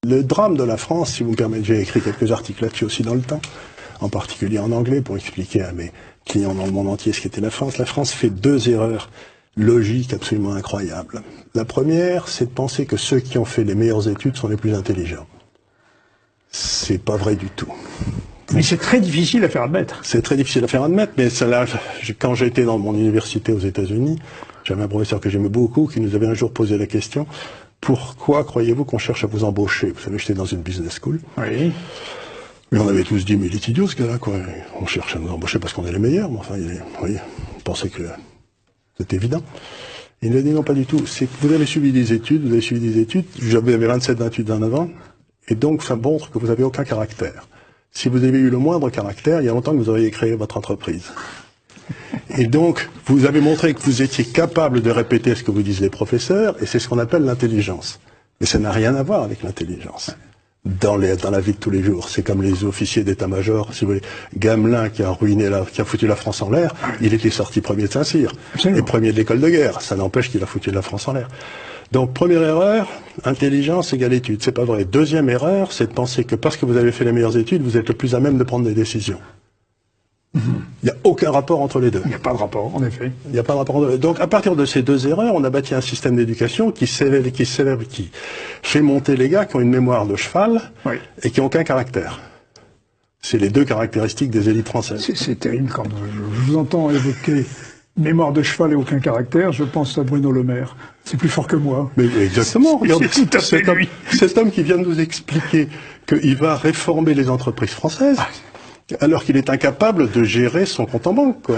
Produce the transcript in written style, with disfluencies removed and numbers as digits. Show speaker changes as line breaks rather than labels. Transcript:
Le drame de la France, si vous me permettez, j'ai écrit quelques articles là-dessus aussi dans le temps, en particulier en anglais, pour expliquer à mes clients dans le monde entier ce qu'était la France. La France fait deux erreurs logiques absolument incroyables. La première, c'est de penser que ceux qui ont fait les meilleures études sont les plus intelligents. C'est pas vrai du tout.
Mais c'est très difficile à faire admettre.
C'est très difficile à faire admettre, mais là, quand j'étais dans mon université aux États-Unis, j'avais un professeur que j'aimais beaucoup qui nous avait un jour posé la question: pourquoi croyez-vous qu'on cherche à vous embaucher? Vous savez, j'étais dans une business school.
Oui.
Mais on avait tous dit, mais il est idiot ce gars-là, quoi. On cherche à nous embaucher parce qu'on est les meilleurs. Mais enfin, oui, on pensait que c'était évident. Il nous a dit non, pas du tout. C'est que vous avez suivi des études, j'avais 27-28 ans avant, et donc ça montre que vous n'avez aucun caractère. Si vous avez eu le moindre caractère, il y a longtemps que vous auriez créé votre entreprise. Et donc, vous avez montré que vous étiez capable de répéter ce que vous disent les professeurs, et c'est ce qu'on appelle l'intelligence. Mais ça n'a rien à voir avec l'intelligence. Dans la vie de tous les jours. C'est comme les officiers d'état-major, si vous voulez. Gamelin qui a qui a foutu la France en l'air, il était sorti premier de Saint-Cyr. Et premier de l'école de guerre. Ça n'empêche qu'il a foutu la France en l'air. Donc, première erreur, intelligence égale études. C'est pas vrai. Deuxième erreur, c'est de penser que parce que vous avez fait les meilleures études, vous êtes le plus à même de prendre des décisions. Il n'y a aucun rapport entre les deux.
Il n'y a pas de rapport, en effet.
Il n'y a pas de rapport entre les deux. Donc, à partir de ces deux erreurs, on a bâti un système d'éducation qui fait monter les gars qui ont une mémoire de cheval et qui n'ont aucun caractère. C'est les deux caractéristiques des élites françaises.
C'est terrible quand je vous entends évoquer mémoire de cheval et aucun caractère, je pense à Bruno Le Maire. C'est plus fort que moi.
Mais exactement. Regardez,
c'est tout à fait lui.
Cet homme qui vient de nous expliquer qu'il va réformer les entreprises françaises, alors qu'il est incapable de gérer son compte en banque, quoi.